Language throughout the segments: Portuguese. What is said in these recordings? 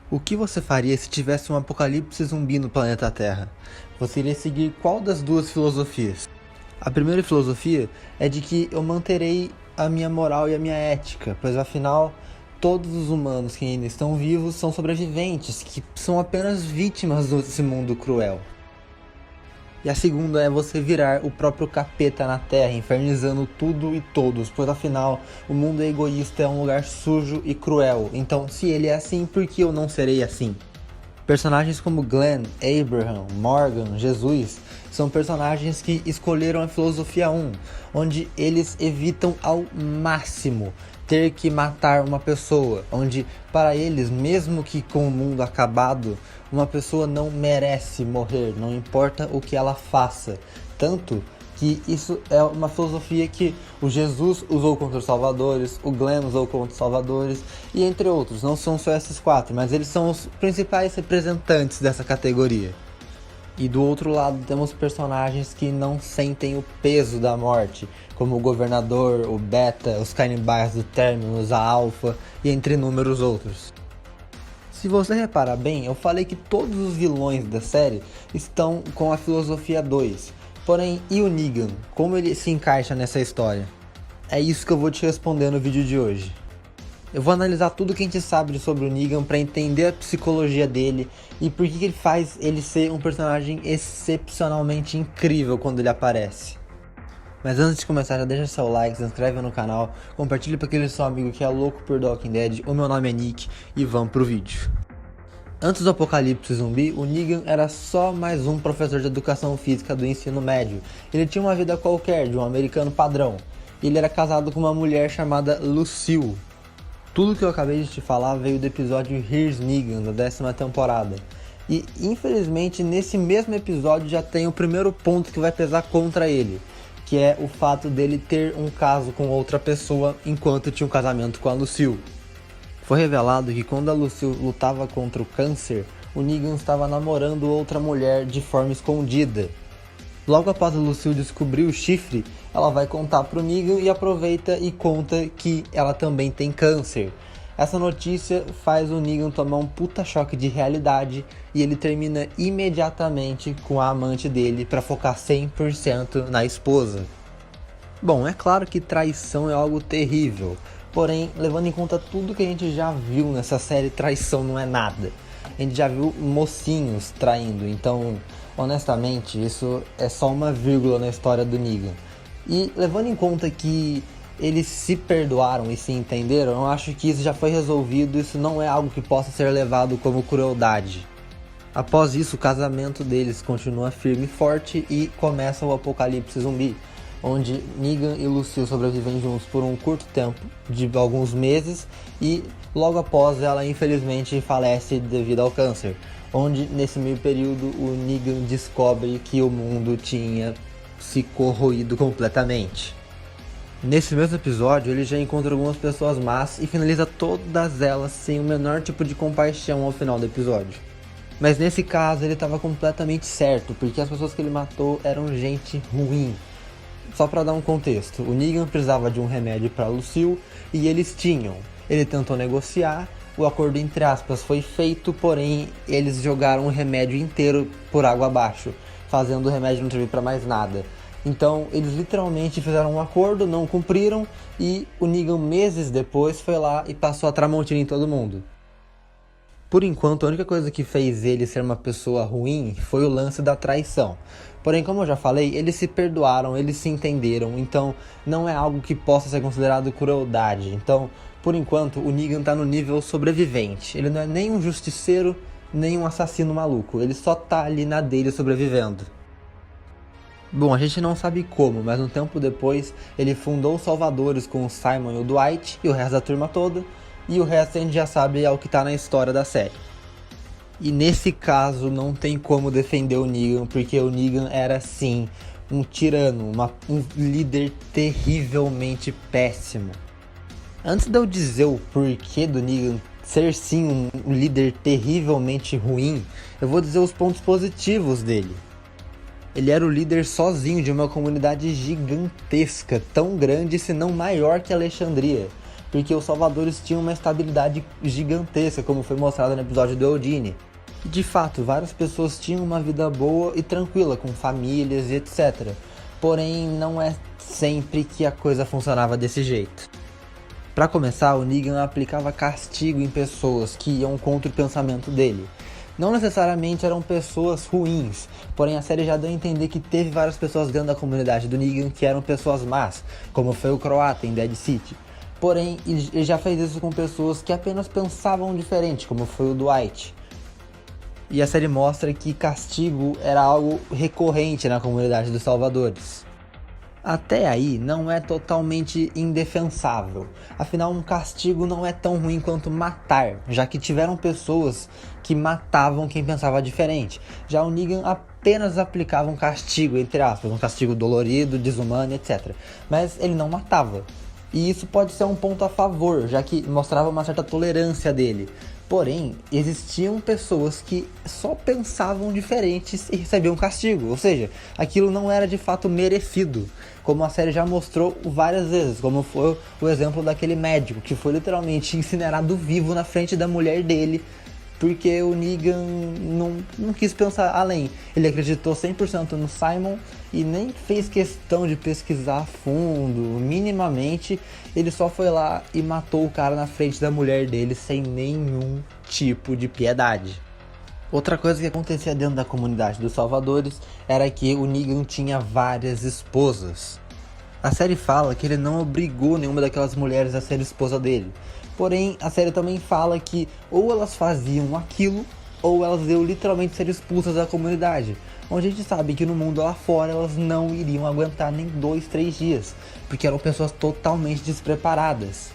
O que você faria se tivesse um apocalipse zumbi no planeta Terra? Você iria seguir qual das duas filosofias? A primeira filosofia é de que eu manterei a minha moral e a minha ética, pois afinal, todos os humanos que ainda estão vivos são sobreviventes, que são apenas vítimas desse mundo cruel. E a segunda é você virar o próprio capeta na Terra, infernizando tudo e todos, pois afinal, o mundo é egoísta, é um lugar sujo e cruel. Então, se ele é assim, por que eu não serei assim? Personagens como Glenn, Abraham, Morgan, Jesus são personagens que escolheram a filosofia 1, onde eles evitam ao máximo ter que matar uma pessoa, onde para eles, mesmo que com o mundo acabado, uma pessoa não merece morrer, não importa o que ela faça. Tanto que isso é uma filosofia que o Jesus usou contra os salvadores, o Glenn usou contra os salvadores, e entre outros. Não são só esses quatro, mas eles são os principais representantes dessa categoria. E do outro lado temos personagens que não sentem o peso da morte, como o Governador, o Beta, os canibais do Terminus, a Alpha e entre inúmeros outros. Se você reparar bem, eu falei que todos os vilões da série estão com a filosofia 2. Porém, e o Negan? Como ele se encaixa nessa história? É isso que eu vou te responder no vídeo de hoje. Eu vou analisar tudo que a gente sabe sobre o Negan para entender a psicologia dele e por que ele faz ele ser um personagem excepcionalmente incrível quando ele aparece. Mas antes de começar, já deixa seu like, se inscreve no canal, compartilha para aquele seu amigo que é louco por The Walking Dead. O meu nome é Nick e vamos pro vídeo. Antes do apocalipse zumbi, o Negan era só mais um professor de educação física do ensino médio. Ele tinha uma vida qualquer, de um americano padrão. Ele era casado com uma mulher chamada Lucille. Tudo que eu acabei de te falar veio do episódio Here's Negan, da 10ª temporada. E infelizmente nesse mesmo episódio já tem o primeiro ponto que vai pesar contra ele, que é o fato dele ter um caso com outra pessoa enquanto tinha um casamento com a Lucille. Foi revelado que quando a Lucille lutava contra o câncer, o Negan estava namorando outra mulher de forma escondida. Logo após a Lucille descobrir o chifre, ela vai contar pro Negan e aproveita e conta que ela também tem câncer. Essa notícia faz o Negan tomar um puta choque de realidade e ele termina imediatamente com a amante dele para focar 100% na esposa. Bom, é claro que traição é algo terrível, porém, levando em conta tudo que a gente já viu nessa série, traição não é nada. A gente já viu mocinhos traindo, então, honestamente, isso é só uma vírgula na história do Negan. E levando em conta que eles se perdoaram e se entenderam, eu acho que isso já foi resolvido, isso não é algo que possa ser levado como crueldade. Após isso, o casamento deles continua firme e forte e começa o apocalipse zumbi, onde Negan e Lucille sobrevivem juntos por um curto tempo, de alguns meses, e logo após ela infelizmente falece devido ao câncer, onde nesse meio período o Negan descobre que o mundo tinha se corroído completamente. Nesse mesmo episódio ele já encontra algumas pessoas más e finaliza todas elas sem o menor tipo de compaixão ao final do episódio. Mas nesse caso ele estava completamente certo, porque as pessoas que ele matou eram gente ruim. Só para dar um contexto, o Negan precisava de um remédio para Lucille e eles tinham. Ele tentou negociar, o acordo entre aspas foi feito, porém eles jogaram o remédio inteiro por água abaixo, fazendo o remédio não servir para mais nada. Então eles literalmente fizeram um acordo, não cumpriram e o Negan meses depois foi lá e passou a Tramontina em todo mundo. Por enquanto, a única coisa que fez ele ser uma pessoa ruim foi o lance da traição. Porém, como eu já falei, eles se perdoaram, eles se entenderam, então não é algo que possa ser considerado crueldade. Então, por enquanto, o Negan tá no nível sobrevivente. Ele não é nem um justiceiro, nem um assassino maluco, ele só tá ali na dele sobrevivendo. Bom, a gente não sabe como, mas um tempo depois ele fundou os Salvadores com o Simon e o Dwight e o resto da turma toda, e o resto a gente já sabe é o que tá na história da série. E nesse caso não tem como defender o Negan, porque o Negan era sim um tirano, um líder terrivelmente péssimo. Antes de eu dizer o porquê do Negan ser sim um líder terrivelmente ruim, eu vou dizer os pontos positivos dele. Ele era o líder sozinho de uma comunidade gigantesca, tão grande se não maior que Alexandria. porque os salvadores tinham uma estabilidade gigantesca, como foi mostrado no episódio do Eugene. De fato, várias pessoas tinham uma vida boa e tranquila, com famílias e etc. Porém, não é sempre que a coisa funcionava desse jeito. Para começar, o Negan aplicava castigo em pessoas que iam contra o pensamento dele. Não necessariamente eram pessoas ruins, porém a série já deu a entender que teve várias pessoas dentro da comunidade do Negan que eram pessoas más, como foi o Croata em Dead City. Porém, ele já fez isso com pessoas que apenas pensavam diferente, como foi o Dwight. E a série mostra que castigo era algo recorrente na comunidade dos Salvadores. Até aí não é totalmente indefensável, afinal um castigo não é tão ruim quanto matar, já que tiveram pessoas que matavam quem pensava diferente. Já o Negan apenas aplicava um castigo, entre aspas, um castigo dolorido, desumano, etc. Mas ele não matava. E isso pode ser um ponto a favor, já que mostrava uma certa tolerância dele. Porém, existiam pessoas que só pensavam diferentes e recebiam castigo, ou seja, aquilo não era de fato merecido, como a série já mostrou várias vezes, como foi o exemplo daquele médico que foi literalmente incinerado vivo na frente da mulher dele, porque o Negan não quis pensar além. Ele acreditou 100% no Simon e nem fez questão de pesquisar a fundo, minimamente. Ele só foi lá e matou o cara na frente da mulher dele sem nenhum tipo de piedade. Outra coisa que acontecia dentro da comunidade dos Salvadores era que o Negan tinha várias esposas. A série fala que ele não obrigou nenhuma daquelas mulheres a ser esposa dele. Porém, a série também fala que ou elas faziam aquilo, ou elas iam literalmente ser expulsas da comunidade. Onde a gente sabe que no mundo lá fora elas não iriam aguentar nem 2, 3 dias, porque eram pessoas totalmente despreparadas.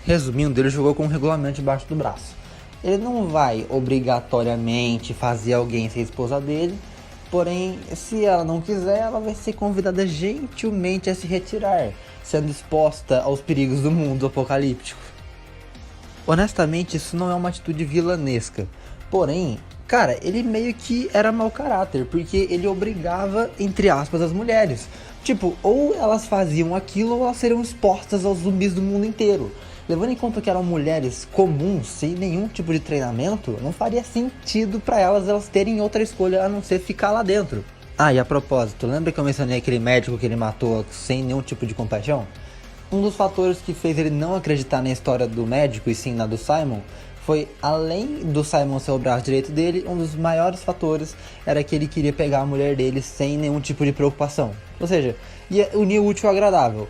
Resumindo, ele jogou com um regulamento debaixo do braço. Ele não vai obrigatoriamente fazer alguém ser esposa dele, porém, se ela não quiser, ela vai ser convidada gentilmente a se retirar, sendo exposta aos perigos do mundo apocalíptico. Honestamente, isso não é uma atitude vilanesca. Porém, cara, ele meio que era mau caráter, porque ele obrigava, entre aspas, as mulheres. Tipo, ou elas faziam aquilo ou elas seriam expostas aos zumbis do mundo inteiro. Levando em conta que eram mulheres comuns, sem nenhum tipo de treinamento, não faria sentido pra elas terem outra escolha a não ser ficar lá dentro. Ah, e a propósito, lembra que eu mencionei aquele médico que ele matou sem nenhum tipo de compaixão? Um dos fatores que fez ele não acreditar na história do médico e sim na do Simon foi, além do Simon ser o braço direito dele, um dos maiores fatores era que ele queria pegar a mulher dele sem nenhum tipo de preocupação. Ou seja, ia unir o útil ao agradável.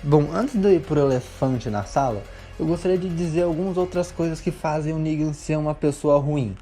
Bom, antes de eu ir pro elefante na sala, eu gostaria de dizer algumas outras coisas que fazem o Negan ser uma pessoa ruim.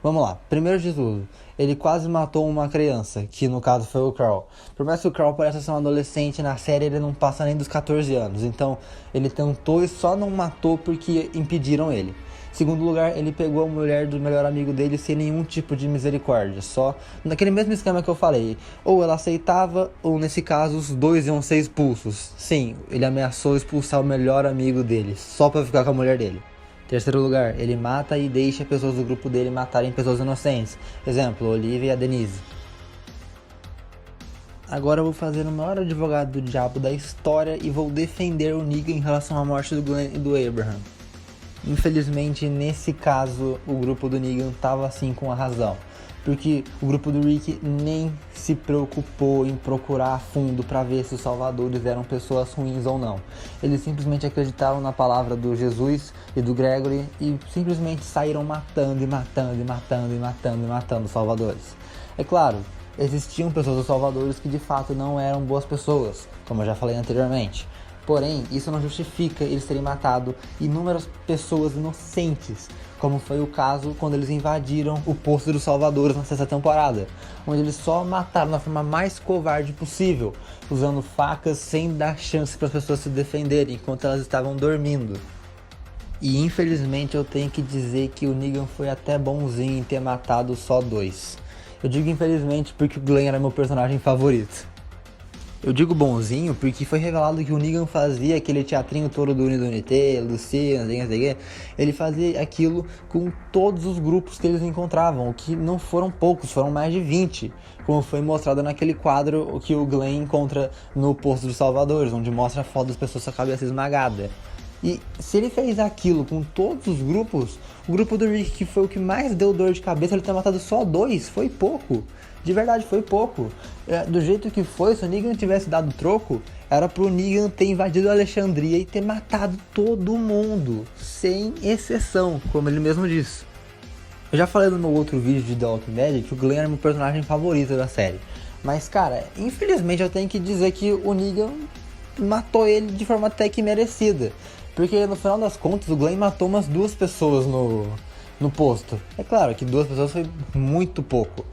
Vamos lá, primeiro de tudo, ele quase matou uma criança, que no caso foi o Carl. Por mais que o Carl pareça ser um adolescente, na série ele não passa nem dos 14 anos, então ele tentou e só não matou porque impediram ele. Segundo lugar, ele pegou a mulher do melhor amigo dele sem nenhum tipo de misericórdia, só naquele mesmo esquema que eu falei. Ou ela aceitava, ou nesse caso os dois iam ser expulsos. Sim, ele ameaçou expulsar o melhor amigo dele, só pra ficar com a mulher dele. Terceiro lugar, ele mata e deixa pessoas do grupo dele matarem pessoas inocentes. Exemplo, Olivia e a Denise. Agora eu vou fazer o maior advogado do diabo da história e vou defender o Negan em relação à morte do Glenn e do Abraham. Infelizmente, nesse caso, o grupo do Negan estava assim com a razão. Porque o grupo do Rick nem se preocupou em procurar a fundo para ver se os salvadores eram pessoas ruins ou não. Eles simplesmente acreditavam na palavra do Jesus e do Gregory e simplesmente saíram matando os salvadores. É claro, existiam pessoas dos salvadores que de fato não eram boas pessoas, como eu já falei anteriormente. Porém, isso não justifica eles terem matado inúmeras pessoas inocentes, como foi o caso quando eles invadiram o posto dos Salvadores na sexta temporada, onde eles só mataram da forma mais covarde possível, usando facas sem dar chance para as pessoas se defenderem enquanto elas estavam dormindo. E infelizmente eu tenho que dizer que o Negan foi até bonzinho em ter matado só 2. Eu digo infelizmente porque o Glenn era meu personagem favorito. Eu digo bonzinho porque foi revelado que o Negan fazia aquele teatrinho todo do Unidunité, Luciano, ele fazia aquilo com todos os grupos que eles encontravam, o que não foram poucos, foram mais de 20, como foi mostrado naquele quadro que o Glenn encontra no Posto dos Salvadores, onde mostra a foto das pessoas com a cabeça esmagada. E se ele fez aquilo com todos os grupos, o grupo do Rick, que foi o que mais deu dor de cabeça, ele ter matado só 2, foi pouco. De verdade, foi pouco. Do jeito que foi, se o Negan tivesse dado troco, era pro Negan ter invadido a Alexandria e ter matado todo mundo, sem exceção, como ele mesmo disse. Eu já falei no meu outro vídeo de The Walking Dead que o Glenn era meu personagem favorito da série. Mas, cara, infelizmente eu tenho que dizer que o Negan matou ele de forma até que merecida. Porque no final das contas o Glenn matou umas 2 pessoas no posto. É claro que 2 pessoas foi muito pouco.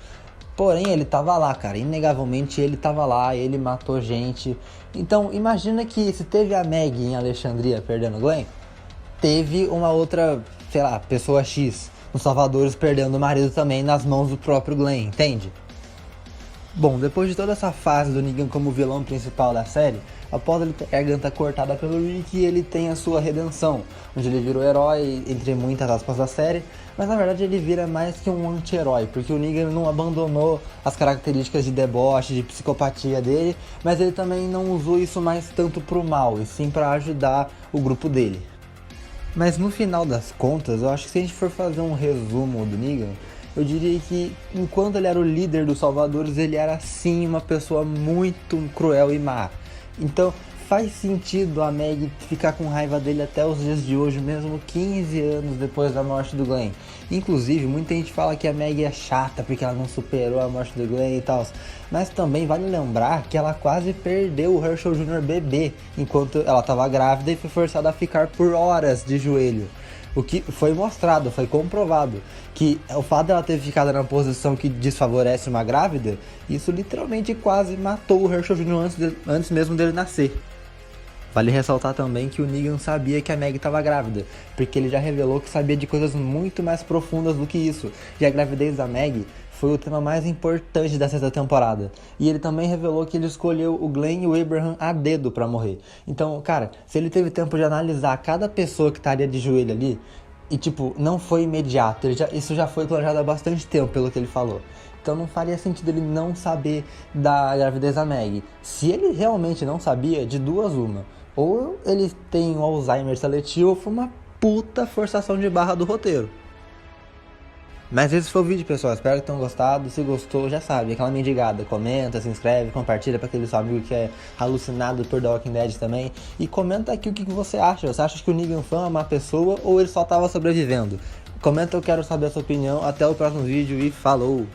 Porém, ele tava lá, cara. Inegavelmente ele tava lá, ele matou gente. Então, imagina que se teve a Maggie em Alexandria perdendo o Glenn, teve uma outra, sei lá, pessoa X nos Salvadores perdendo o marido também nas mãos do próprio Glenn, entende? Bom, depois de toda essa fase do Negan como vilão principal da série, após ele ter a garganta cortada pelo Rick, ele tem a sua redenção, onde ele vira o herói, entre muitas aspas da série, mas na verdade ele vira mais que um anti-herói, porque o Negan não abandonou as características de deboche, de psicopatia dele, mas ele também não usou isso mais tanto pro mal, e sim pra ajudar o grupo dele. Mas no final das contas, eu acho que se a gente for fazer um resumo do Negan, eu diria que enquanto ele era o líder dos Salvadores, ele era sim uma pessoa muito cruel e má. Então faz sentido a Maggie ficar com raiva dele até os dias de hoje, mesmo 15 anos depois da morte do Glenn. Inclusive, muita gente fala que a Maggie é chata porque ela não superou a morte do Glenn e tal. Mas também vale lembrar que ela quase perdeu o Herschel Jr. bebê enquanto ela estava grávida e foi forçada a ficar por horas de joelho. O que foi mostrado, foi comprovado, que o fato dela ter ficado na posição que desfavorece uma grávida, isso literalmente quase matou o Herschel Jr. antes mesmo dele nascer. Vale ressaltar também que o Negan sabia que a Maggie estava grávida, porque ele já revelou que sabia de coisas muito mais profundas do que isso, e a gravidez da Maggie foi o tema mais importante da 6ª temporada. E ele também revelou que ele escolheu o Glenn e o Abraham a dedo pra morrer. Então, cara, se ele teve tempo de analisar cada pessoa que estaria de joelho ali, e tipo, não foi imediato, isso já foi planejado há bastante tempo, pelo que ele falou. Então não faria sentido ele não saber da gravidez da Maggie. Se ele realmente não sabia, de duas uma. Ou ele tem um Alzheimer seletivo, ou foi uma puta forçação de barra do roteiro. Mas esse foi o vídeo, pessoal, espero que tenham gostado. Se gostou, já sabe, aquela mendigada, comenta, se inscreve, compartilha para aquele seu amigo que é alucinado por The Walking Dead também. E comenta aqui o que você acha. Você acha que o Negan foi uma má pessoa ou ele só tava sobrevivendo? Comenta, eu quero saber a sua opinião. Até o próximo vídeo e falou!